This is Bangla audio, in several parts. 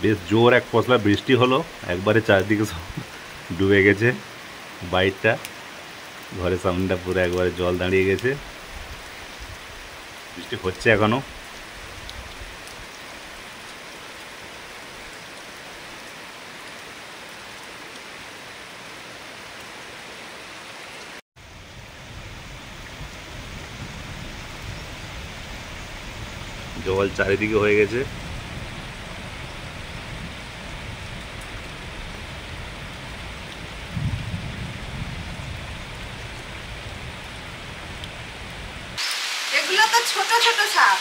বেশ জোর এক পশলা বৃষ্টি হলো, একবারে চারদিকে সব ডুবে গেছে। বাইকটা, ঘরের সামনেটা পুরো একবারে জল দাঁড়িয়ে গেছে। বৃষ্টি হচ্ছে এখনো। জল চারিদিকে হয়ে গেছে। এগুলো তো ছোট ছোট সাপ।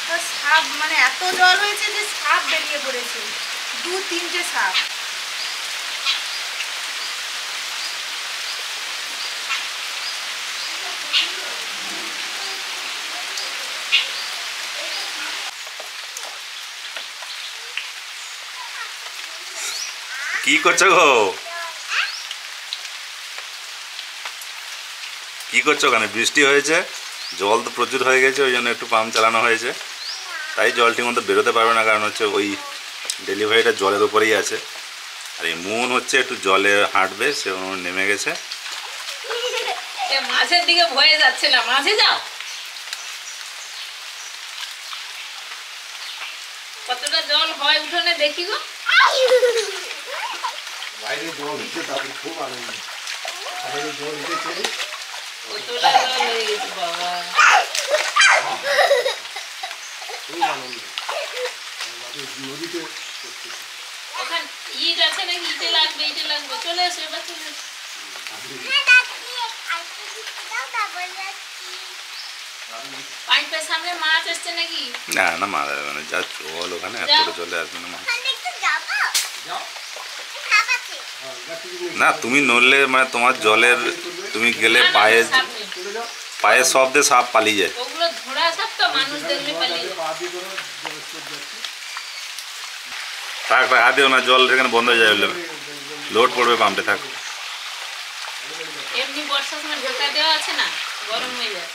তো সাপ মানে এত জল হয়েছে যে সাপ বেরিয়ে পড়েছে, 2-3টে সাপ। কি করছো গো? কি করছো? ওখানে বৃষ্টি হয়েছে, জল তো প্রচুর হয়ে গেছে, ওই জন্য একটু পাম্প চালানো হয়েছে। তাই জল ঠিক মতো বেরোতে পারবে না, কারণ হচ্ছে ওই ডেলিভারিটা জলের উপরেই আছে। আর এই মুন হচ্ছে একটু জলে হাঁটবে, সে নেমে গেছে। মাঝের দিকে ভয়ে যাচ্ছে না, মাঝে যাও। কতটা জল হয় উঠোনে দেখি গো। বাইরে জল উঠছে, তাদের খুব আনন্দ। বাইরে জল উঠেছে, কতটা জল হয়ে গেছে বাবা, খুব আনন্দ। নদীতে ওখানে ইট আছে নাকি? ইটে লাগবে, ইটে লাগবে। চলে এসো এবার, চলে এসো। পাইপের সামনে মাছ আসছে নাকি? না না, মারা যাবে না, যা জল ওখানে, এতটা জলে আসবে না মাছ। না, তুমি নড়লে মানে তোমার জলের, তুমি গেলে পায়ে পায়ের শব্দে সাপ পালিয়ে যায়। ওগুলো ঘোড়া সাপ তো, মানুষ দেখলে পালিয়ে যায়। থাক থাক, হাত দিও না, জল এখানে বন্ধ হয়ে যাবে, লোড পড়বে পাম্পে। থাক। এমনি বর্ষার সময় ঢাকা দেওয়া আছে না, গরম হয়ে যায়।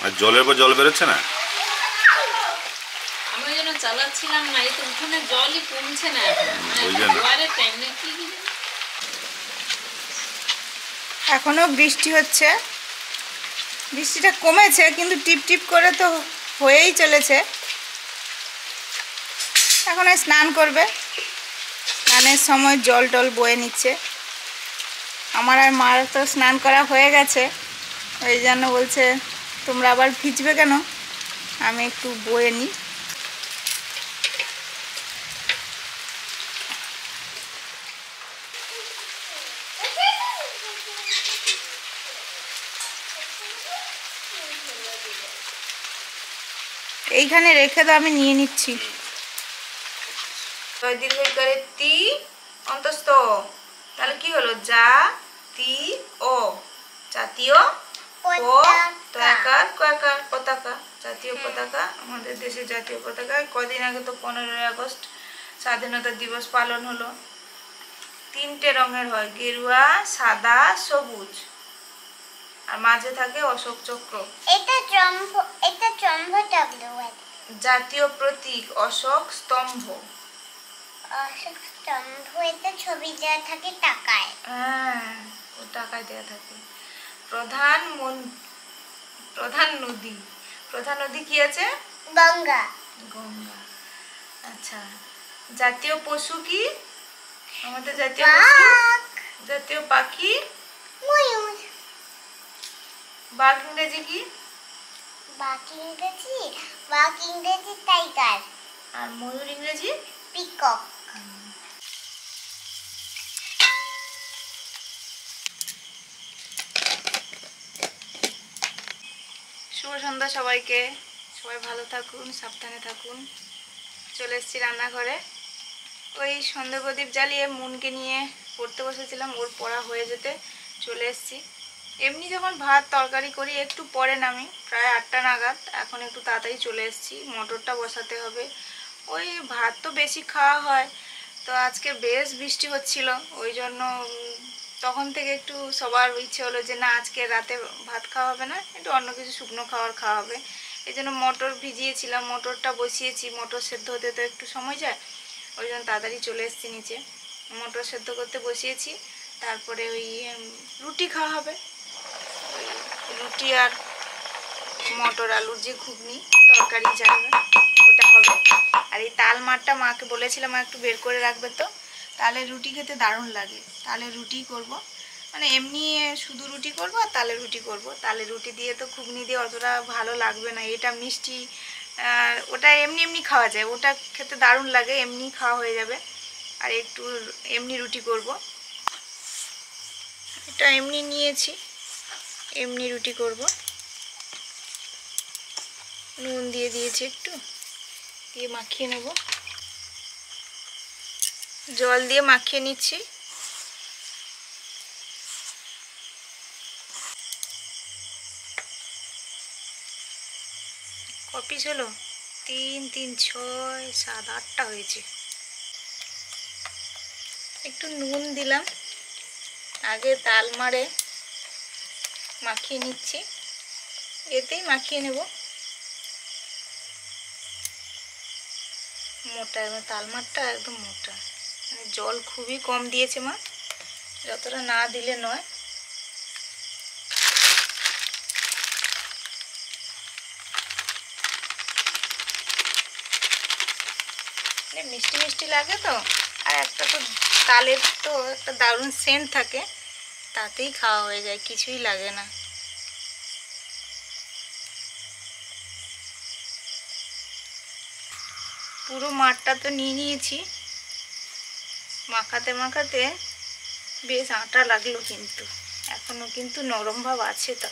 আর জলের পর জল বেরোচ্ছে না। আমি ওই জন্য চালাচ্ছিলাম না, এই তো উঠোনে জলই কমছে না এখন, ওই জন্য। জোয়ারের টাইম না কি। এখনো বৃষ্টি হচ্ছে, বৃষ্টিটা কমেছে কিন্তু টিপ টিপ করে তো হয়েই চলেছে। এখন স্নান করবে, স্নানের সময় জল টল বয়ে নিচ্ছে। আমার আর মার তো স্নান করা হয়ে গেছে, ওই জন্য বলছে তোমরা আবার ভিজবে কেন, আমি একটু বয়ে নিই। এইখানে রেখে দাও, আমি নিয়ে নিচ্ছি। দীর্ঘইকারে তি অন্তস্থ, তাহলে কি হলো? জাতীয়, জাতীয় পতাকা, পতাকা, জাতীয় পতাকা। আমাদের দেশের জাতীয় পতাকা। কদিন আগে তো 15ই আগস্ট স্বাধীনতা দিবস পালন হলো। 3টে রঙের হয়, গেরুয়া, সাদা, সবুজ, আর মাঝে থাকে অশোক চক্র। এটা স্তম্ভ টাবলো, জাতীয় প্রতীক অশোক স্তম্ভ। অশোক স্তম্ভ, এটা ছবি দেওয়া থাকে টাকায়। হ্যাঁ, ও টাকায় দেওয়া থাকে। প্রধান নদী, প্রধান নদী কি আছে? গঙ্গা। গঙ্গা। আচ্ছা, জাতীয় পশু কি আমাদের? জাতীয় পশু, জাতীয় পাখি ময়ূর। বাঘ ইংরেজি কি? বাঘ ইংরেজি টাইগার। আর ময়ূর ইংরেজি? পিকক। শুভ সন্ধ্যা সবাইকে, সবাই ভালো থাকুন, সাবধানে থাকুন। চলে এসেছি রান্নাঘরে, ওই সন্ধ্যা প্রদীপ জ্বালিয়ে মুনকে নিয়ে পড়তে বসেছিলাম, ওর পড়া হয়ে যেতে চলে এসেছি। এমনি যখন ভাত তরকারি করি একটু পরে নামি, প্রায় 8টা নাগাদ। এখন একটু তাড়াতাড়ি চলে এসেছি, মটরটা বসাতে হবে। ওই ভাত তো বেশি খাওয়া হয়, তো আজকে বেশ বৃষ্টি হচ্ছিল, ওই জন্য তখন থেকে একটু সবার ইচ্ছে হলো যে না, আজকে রাতে ভাত খাওয়া হবে না, একটু অন্য কিছু শুকনো খাওয়া হবে। এই জন্য মটর ভিজিয়েছিলাম, মটরটা বসিয়েছি। মটর সেদ্ধ হতে তো একটু সময় যায়, ওই জন্য তাড়াতাড়ি চলে এসেছি নিচে। মটর সেদ্ধ করতে বসিয়েছি, তারপরে ওই রুটি খাওয়া হবে। ওই রুটি আর মটর আলুর যে ঘুগনি তরকারি যাবে ওটা হবে। আর এই তাল মাঠটা মাকে বলেছিলাম একটু বের করে রাখবে, তো তাহলে রুটি খেতে দারুণ লাগে। তাহলে রুটি করব, মানে এমনি শুধু রুটি করব আর তালে রুটি করব। তালে রুটি দিয়ে তো ঘুগনি দিয়ে অতটা ভালো লাগবে না, এটা মিষ্টি, ওটা এমনি এমনি খাওয়া যায়, ওটা খেতে দারুণ লাগে, এমনি খাওয়া হয়ে যাবে। আর একটু এমনি রুটি করব, এটা এমনি নিয়েছি, এমনি রুটি করব। নুন দিয়ে দিয়েছি, একটু দিয়ে মাখিয়ে নেব, জল দিয়ে মাখিয়ে নিচ্ছি। ক পিস হলো? 3, 3, 6, 7, 8টা হয়েছে। একটু নুন দিলাম, আগে তাল মারে মাখিয়ে নিচ্ছি, এতেই মাখিয়ে নেব। মোটা, তাল মারটা একদম মোটা, মানে জল খুবই কম দিয়েছে মা, যতটা না দিলে নয়। মিষ্টি মিষ্টি লাগে তো, আর একটা তো তালের তো একটা দারুণ সেন্ট থাকে, তাতেই খাওয়া হয়ে যায়, কিছুই লাগে না। পুরো মাঠটা তো নিয়ে নিয়েছি, মাখাতে মাখাতে বেশ আটা লাগলো, কিন্তু এখনো কিন্তু নরম ভাব আছে, তো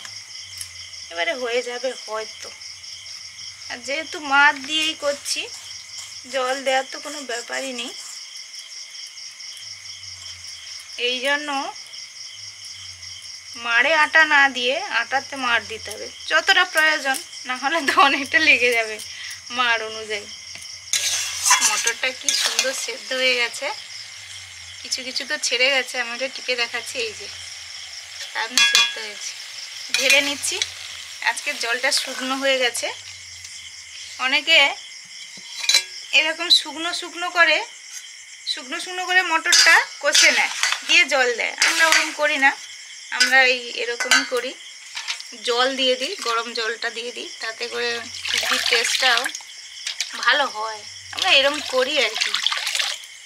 এবারে হয়ে যাবে হয়তো। আর যেহেতু মাঠ দিয়েই করছি, জল দেওয়ার তো কোনো ব্যাপারই নেই, এই জন্য মাড়ে আটা না দিয়ে আটাতে মাড় দিতে হবে যতটা প্রয়োজন, না হলে তো অনেকটা লেগে যাবে মাড় অনুযায়ী। মটরটা কি সুন্দর সেদ্ধ হয়ে গেছে, কিছু কিছু তো ছেড়ে গেছে, আমি ওটা টিপে দেখাচ্ছি, এই যে দারুণ সেদ্ধ হয়েছে। ঢেলে নিচ্ছি, আজকে জলটা শুকনো হয়ে গেছে। অনেকে এরকম শুকনো শুকনো করে মটরটা কষে নেয়, দিয়ে জল দেয়, আমরা ওরকম করি না, আমরা এরকমই করি, জল দিয়ে দিই, গরম জলটা দিয়ে দিই, তাতে করে ঘুগনির টেস্টটাও ভালো হয়, আমরা এরকম করি আর কি।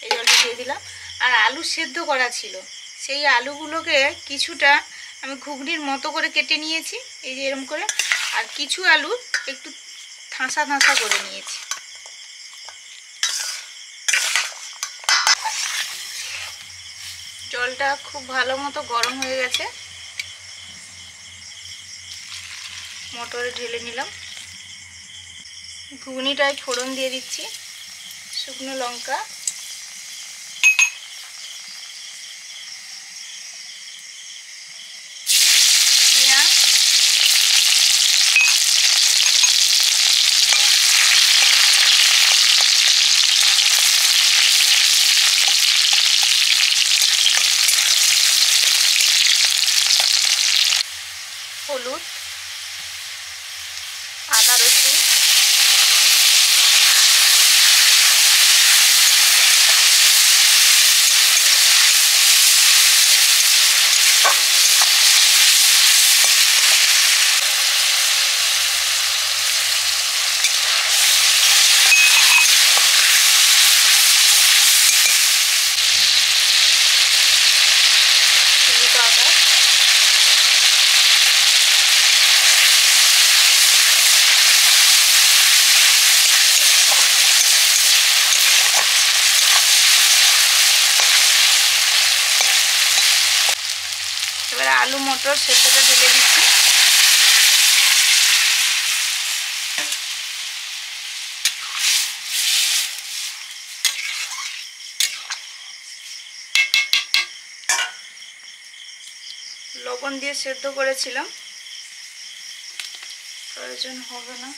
এই জলটা দিয়ে দিলাম। আর আলু সেদ্ধ করা ছিল, সেই আলুগুলোকে কিছুটা আমি ঘুগনির মতো করে কেটে নিয়েছি, এই যে এরকম করে, আর কিছু আলু একটু ঠাসা ঠাসা করে নিয়েছি। জলটা খুব ভালো মতো গরম হয়ে গেছে, মটরে ঢেলে নিলাম। ঘুগনিটায় ফোড়ন দিয়ে দিচ্ছি, শুকনো লঙ্কা, পেঁয়াজ, হলুদ, আদা রসুন, চিলি পাউডার, এবারে আলু মটর সেদ্ধটা ঢেলে দিচ্ছি। লবণ দিয়ে সেদ্ধ করেছিলাম, প্রয়োজন হবে না,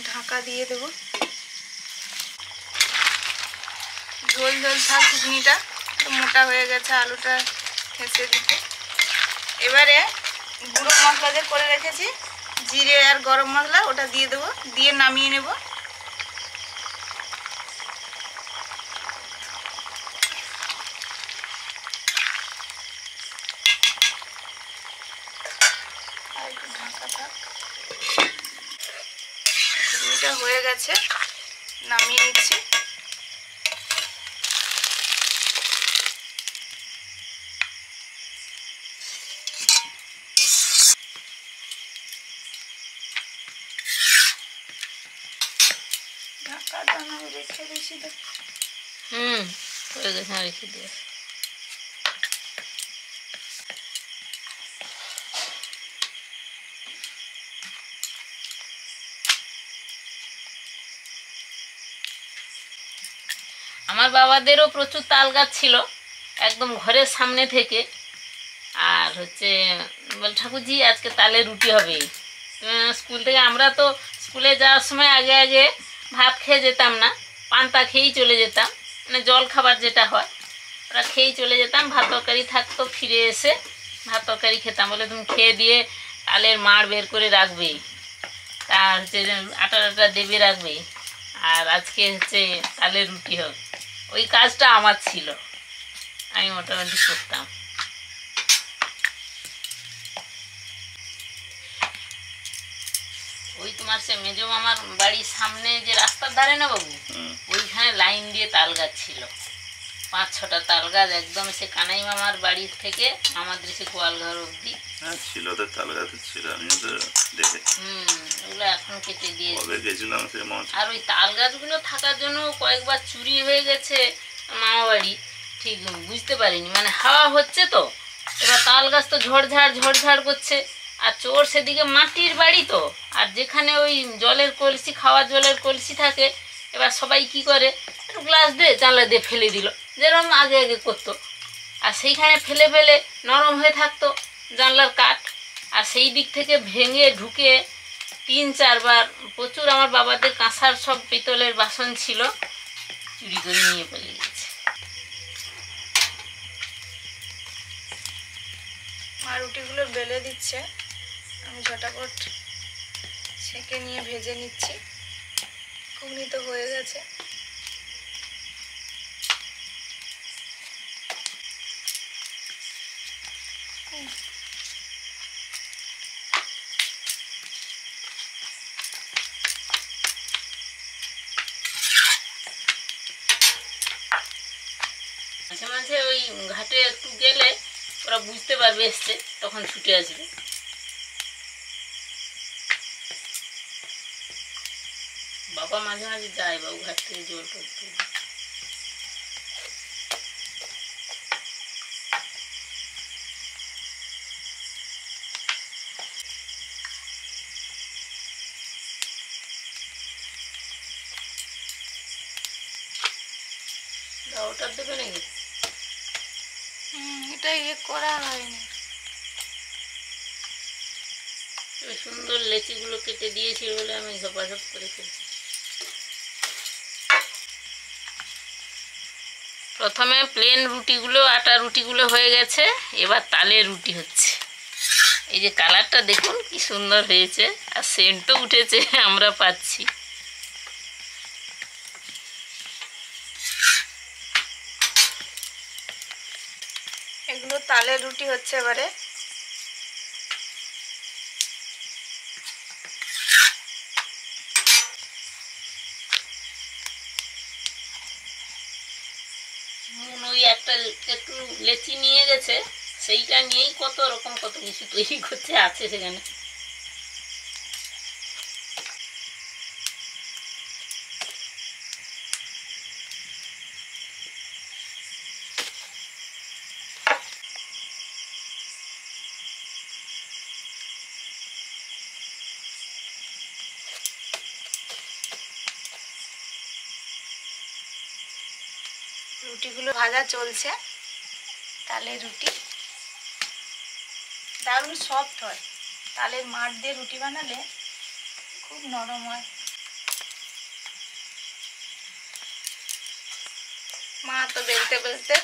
ঢাকা দিয়ে দেব। ঝোল ঝোল থাক ঘুগনিটা, মোটা হয়ে গেছে আলুটা ঠেসে দিতে। এবারে গুঁড়ো মশলা যে করে রেখেছি, জিরে আর গরম মশলা, ওটা দিয়ে দেবো, দিয়ে নামিয়ে নেব। রুটিটা হয়ে গেছে, নামিয়ে নিচ্ছি। ঢাকা দানা রেখে দিয়েছি তো। হয়ে গেছে, রেখে দিয়ে আমার বাবাদেরও প্রচুর তাল গাছ ছিল একদম ঘরের সামনে থেকে। আর হচ্ছে বল ঠাকুরজি আজকে তালের রুটি হবে। স্কুল থেকে আমরা তো স্কুলে যাওয়ার সময় আগে আগে ভাত খেয়ে যেতাম না, পান্তা খেয়েই চলে যেতাম, মানে জল খাবার যেটা হয় ওরা খেয়েই চলে যেতাম। ভাত তরকারি থাকতো, ফিরে এসে ভাত তরকারি খেতাম। বলে তুমি খেয়ে দিয়ে তালের মাড় বের করে রাখবে, তার হচ্ছে আটা আটা দেবে রাখবে, আর আজকে হচ্ছে তালের রুটি হবে। ওই কাজটা আমার ছিল, আমি মোটামুটি করতাম। ওই তোমার সে মেজো মামার বাড়ির সামনে যে রাস্তার ধারে না বাবু, ওইখানে লাইন দিয়ে তাল গাছ ছিল, 5-6টা তাল গাছ একদম সে কানাই মামার বাড়ির থেকে আমাদের সে গোয়ালঘর অবধি। হ্যাঁ ছিল তো, তাল গাছ ছিল, আমিও তো দেখে। ওগুলো এখন কেটে দিয়েছে। কবে গেছিলাম সে আর ওই তাল গাছগুলো থাকার জন্য কয়েকবার চুরি হয়ে গেছে মামা বাড়ি, ঠিক বুঝতে পারিনি, মানে হাওয়া হচ্ছে তো, এবার তাল গাছ তো ঝড়ঝাড় করছে, আর চোর সেদিকে মাটির বাড়ি তো, আর যেখানে ওই জলের কলসি, খাওয়ার জলের কলসি থাকে, এবার সবাই কি করে একটু গ্লাস দিয়ে জানলা দিয়ে ফেলে দিল, যেরকম আগে আগে করতো, আর সেইখানে ফেলে ফেলে নরম হয়ে থাকতো জানলার কাঠ, আর সেই দিক থেকে ভেঙে ঢুকে 3-4 বার প্রচুর আমার বাবাদের কাঁসার সব পিতলের বাসন ছিল, চুরি করে নিয়ে পালিয়ে গেছে। মা রুটিগুলো বেলে দিচ্ছে, আমি ঝটাপট সেঁকে নিয়ে ভেজে নিচ্ছি। ঘুগনি তো হয়ে গেছে। মাঝে মাঝে ওই ঘাটে একটু গেলে ওরা বুঝতে পারবে এসছে, তখন ছুটে আসবে। বাবা মাঝে মাঝে যায় বাবু ঘাট থেকে জল করতে। ওটা দেবে নাকি? এটা করা হয়নি। সুন্দর লেচিগুলো কেটে দিয়েছি বলে আমি ঝপাঝপ করে ফেলছি। প্রথমে প্লেন রুটিগুলো, আটা রুটিগুলো হয়ে গেছে, এবার তালের রুটি হচ্ছে। এই যে কালারটা দেখুন কি সুন্দর হয়েছে, আর সেন্টও উঠেছে আমরা পাচ্ছি। এগুলো তালের রুটি হচ্ছে এবারে। ওই একটা একটু লেচি নিয়ে গেছে, সেইটা নিয়েই কত রকম কত কিছু তৈরি করছে, আছে সেখানে। রুটিগুলো ভাজা চলছে। তালের রুটি দারুণ সফট হয়, তালের মাড় দিয়ে রুটি বানালে খুব নরম হয়। মা তো বেলতে বেলতে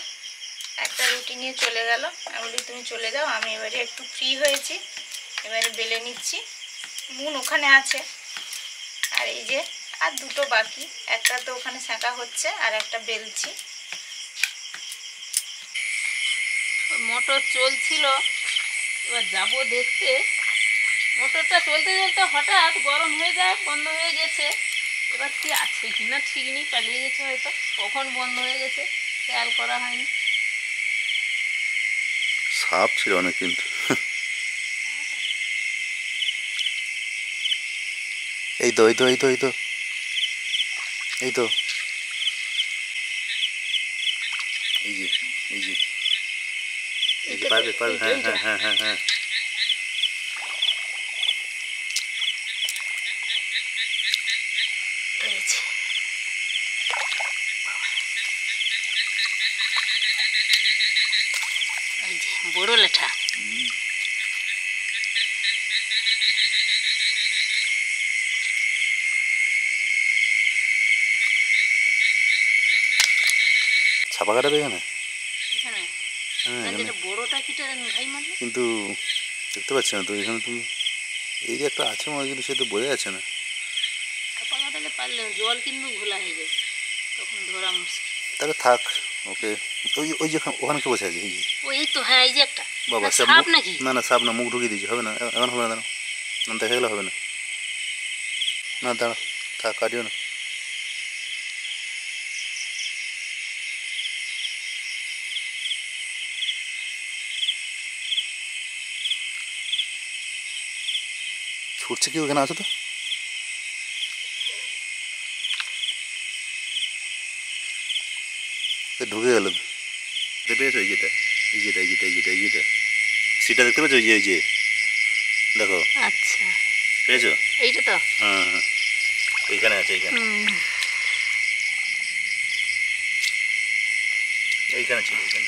একটা রুটি নিয়ে চলে গেল। আমি বলি তুমি চলে যাও, আমি এবারে একটু ফ্রি হয়েছি, এবারে বেলে নিচ্ছি। মুন ওখানে আছে, আর এই যে আর দুটো বাকি, একটা তো ওখানে সেঁকা হচ্ছে আর একটা বেলছি। মোটর চলছিল, এবার যাবো দেখতে মোটরটা চলতে চলতে হঠাৎ গরম হয়ে যায়, বন্ধ হয়ে গেছে। এবার কি আছে কিনা ঠিক নেই, পালিয়ে গেছে হয়তো, কখন বন্ধ হয়ে গেছে খেয়াল করা হয়নি। সাপ ছিল অনেক কিন্তু। এই তো এই তো এই তো এই তো এই তো এই যে এই যে এই যে পারবে পারবে, হ্যাঁ হ্যাঁ হ্যাঁ হ্যাঁ হ্যাঁ। ধরেছি। এই যে বড় লেঠা। ছাপা কাটাবে এখানে? এখানে হ্যাঁ এখান এখানে। থেকে বড়টা কিটা ভাই মারলে? কিন্তু দেখতে পাচ্ছি না তো এখানে। তুমি এই যে একটা আছে মনে হয়, কিন্তু সে তো বোঝা যাচ্ছে না। ছাপা কাটালে পারলে জল কিন্তু ঘোলা হয়ে যাবে, তখন ধরা মুশকিল। তাহলে থাক, ওকে। ওই ওই যে ওখানে কে বসে আছে? এই যে ওই তো, হ্যাঁ এই যে একটা। বাবা, না, সাপ সাপ নাকি? না না, সাপ না, মুখ ঢুকিয়ে দিয়েছি। হবে না, এখন হবে না, দাঁড়াও। না দেখা গেলে হবে না। না দাঁড়া, থাক, কাটিও না। ছুটছে কি ওখানে? আছে তো। ঢুকে গেল। দেখতে পেয়েছো? এই যেটা এই যেটা এই যেটা এই যেটা এই যেটা সেটা দেখতে পেয়েছো? ওই যে ওই যে দেখো, আচ্ছা পেয়েছো? এইটা তো। হ্যাঁ হ্যাঁ, ওইখানে আছে, এইখানে এইখানে ছিল, এইখানে।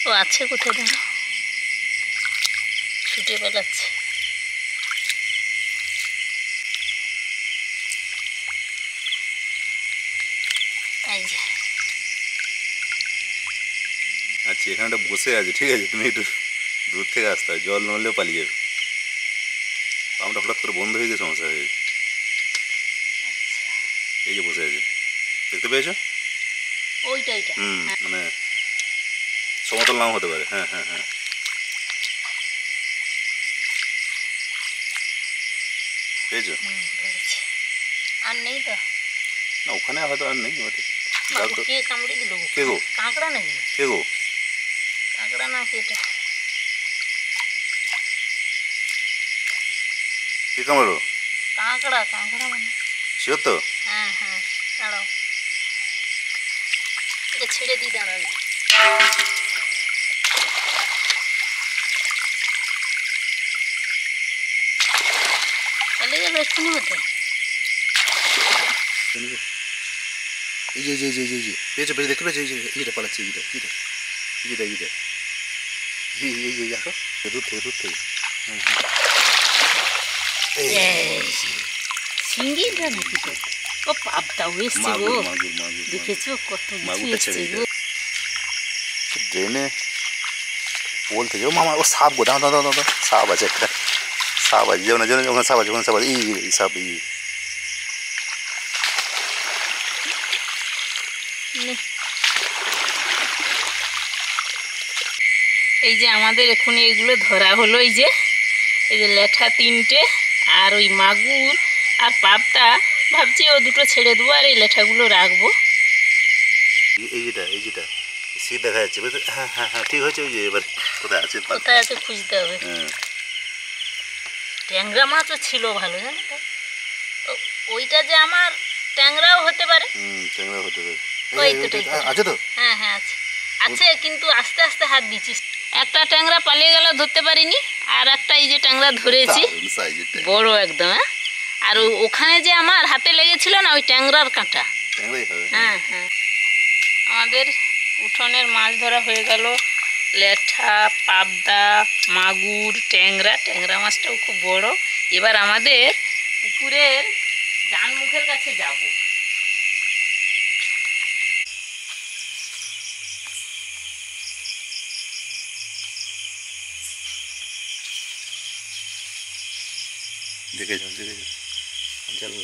ও আছে কোথায়? দাঁড়াও, ছুটে পালাচ্ছে। এই যে আচ্ছা, এখানটা বসে আছে, ঠিক আছে। তুমি একটু দূর থেকে আসতে হবে, জল নড়লেও পালিয়ে যাবে। পাম্পটা হঠাৎ করে বন্ধ হয়ে গিয়ে সমস্যা হয়ে গেছে। এই যে বসে আছে, দেখতে পেয়েছো? ওইটা এইটা। মানে সমতল নাও হতে পারে। হ্যাঁ হ্যাঁ হ্যাঁ, পেয়েছো? ধরেছি। আর নেই তো? না, ওখানে হয়তো আর নেই। ওটা বাবু, কে কামড়ে দিল? কে গো? কাঁকড়া নাকি? কে গো? কাঁকড়া না কি এটা? কে কামড়ো? কাঁকড়া, কাঁকড়া মানে। শিওর তো? হ্যাঁ হ্যাঁ, দাঁড়াও, এটা ছেড়ে দিই, দাঁড়াও। চলে গেল এক্ষুনি হতে। এই যে এই যে এই যে এই যে পেয়েছো পেয়েছো, দেখতে পেয়েছো? এই যে এই যেটা পালাচ্ছে, এই যেটা এই যেটা এই যেটা এই যেটা এই এই যে দেখো, দূর থেকে দূর থেকে। হ্যাঁ হ্যাঁ, সিঙ্গিটা নাকি তো? ও পাপটাও এসছে গো, মাগুর মাগুর মাগুর। দেখেছো কত কিছু মাগুরটা এসছে ছেড়ে গো। ড্রেনে পোল থেকে। ও মামা, ও সাপ গো, দাও দাও দাও দাও, সাপ আছে একটা, সাপ আছে। যেমন যেমন ওখানে সাপ আছে, ওখানে সাপ আছে। এই সাপ, এই এই যে আমাদের এখনই এগুলো ধরা হলো। এই যে এই যে ল্যাঠা তিনটে, আর ওই মাগুর আর পাপটা, ভাবছি ও দুটো ছেড়ে দেবো আর এই ল্যাঠাগুলো রাখবো। এই যেটা এই যেটা শীত দেখা যাচ্ছে, বুঝতে? হ্যাঁ হ্যাঁ হ্যাঁ, ঠিক হয়েছে। ওই যে এবার কোথায় আছে? কোথায় আছে খুঁজতে হবে। হ্যাঁ, ট্যাংরা মাছও ছিল ভালো, জানো তো। ওইটা যে আমার ট্যাংরাও হতে পারে। ট্যাংরা হতে পারে। ওই তো, ওই তো। আছে তো। হ্যাঁ হ্যাঁ আছে, আছে, কিন্তু আস্তে আস্তে হাত দিচ্ছিস। একটা ট্যাংরা পালিয়ে গেল, ধরতে পারিনি। আর একটা এই যে ট্যাংরা ধরেছি, দারুণ সাইজের ট্যাংরা। বড় একদম। হ্যাঁ, আর ওখানে যে আমার হাতে লেগেছিল না, ওই ট্যাংরার কাঁটা। ট্যাংরাই হবে। হ্যাঁ হ্যাঁ। আমাদের উঠোনের মাছ ধরা হয়ে গেল। ল্যাঠা, পাবদা, মাগুর, ট্যাংরা। ট্যাংরা মাছটাও খুব বড়। এবার আমাদের পুকুরের জান মুখের কাছে যাব। দেখে যাও দেখে যাও, চলো।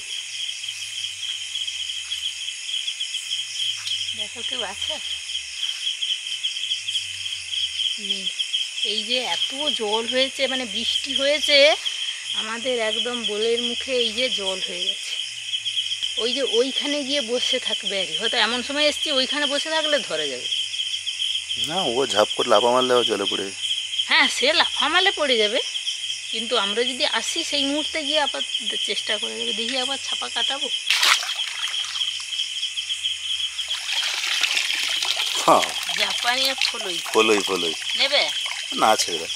দেখো কেউ আছে? নেই। এই যে এত জল হয়েছে, মানে বৃষ্টি হয়েছে, আমাদের একদম বোলের মুখে এই যে জল হয়ে গেছে। ওই যে ওইখানে গিয়ে বসে থাকবে আর কি। হয়তো এমন সময় এসছি ওইখানে বসে থাকলে ধরে যাবে। না, ও ঝাপ করে লাফা মারলে ও জলে পড়ে। হ্যাঁ, সে লাফা মারলে পড়ে যাবে, কিন্তু আমরা যদি আসি সেই মুহূর্তে গিয়ে আবার চেষ্টা করে যাবে, দেখি আবার ছাপা কাটাবো। হ্যাঁ, জাপানি ফলই ফলই নেবে না, ছেড়ে দাও।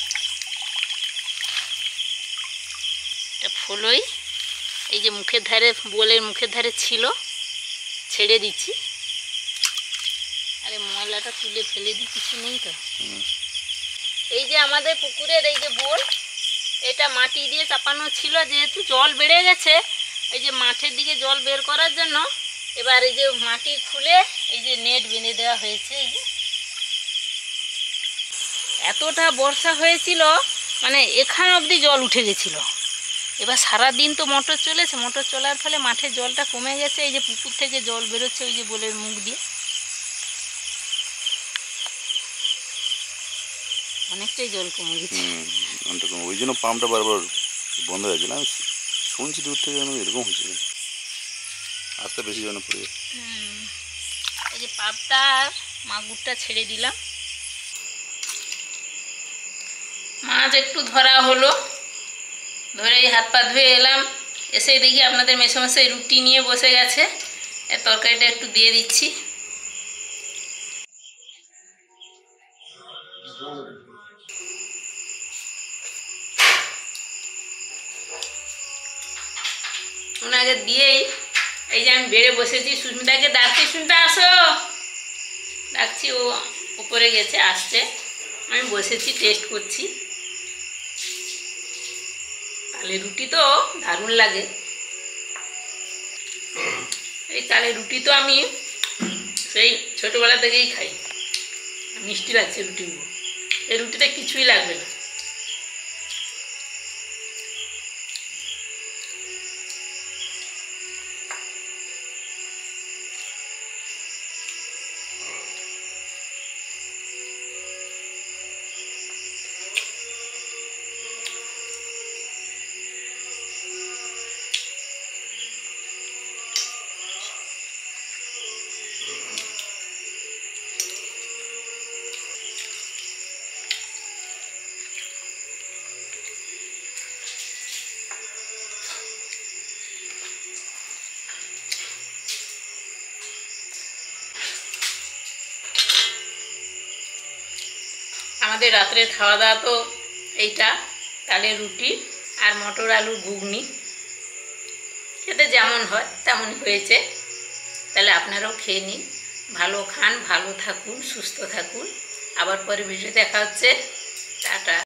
এটা ফলই, এই যে মুখের ধারে, বোলের মুখের ধারে ছিল, ছেড়ে দিচ্ছি। আরে ময়লাটা তুলে ফেলে দিই, কিছু নেই তো। এই যে আমাদের পুকুরের এই যে বোল, এটা মাটি দিয়ে চাপানো ছিল, যেহেতু জল বেড়ে গেছে এই যে মাঠের দিকে জল বের করার জন্য এবার এই যে মাটি খুলে এই যে নেট বেঁধে দেওয়া হয়েছে। এই যে এতটা বর্ষা হয়েছিল, মানে এখান অবধি জল উঠে গেছিলো। এবার সারাদিন তো মোটর চলেছে, মোটর চলার ফলে মাঠের জলটা কমে গেছে। এই যে পুকুর থেকে জল বেরোচ্ছে ওই যে বোলের মুখ দিয়ে, অনেকটাই জল কমে গেছে। অনেকটা কম, ওই জন্য পাম্পটা বারবার বন্ধ হয়েছিল। আমি শুনছি দূর থেকে আমি এরকম হচ্ছে, আস্তে বেশি জন্য পড়ে যাচ্ছে। এই যে পাপটা মাগুরটা ছেড়ে দিলাম, মাছ একটু ধরা হলো, ধরে হাত পা ধুয়ে এলাম। এসে দেখি আপনাদের মেসোমশাই রুটি নিয়ে বসে গেছে, এর তরকারিটা একটু দিয়ে দিচ্ছি। ওনাকে দিয়েই এই যে আমি বেড়ে বসেছি, সুস্মিতাকে ডাকছি, সুস্মিতা আসো ডাকছি, ও উপরে গেছে, আসছে। আমি বসেছি, টেস্ট করছি। তালের রুটি তো দারুণ লাগে। এই তালের রুটি তো আমি সেই ছোটোবেলা থেকেই খাই, মিষ্টি লাগছে রুটিগুলো। এই রুটিতে কিছুই লাগবে না। আমাদের রাত্রের খাওয়া দাওয়া তো এইটা, তালের রুটি আর মটর আলুর ঘুগনি। খেতে যেমন হয় তেমনই হয়েছে। তাহলে আপনারাও খেয়ে নিন, ভালো খান, ভালো থাকুন, সুস্থ থাকুন। আবার পরে ভিডিও দেখা হচ্ছে। টাটা।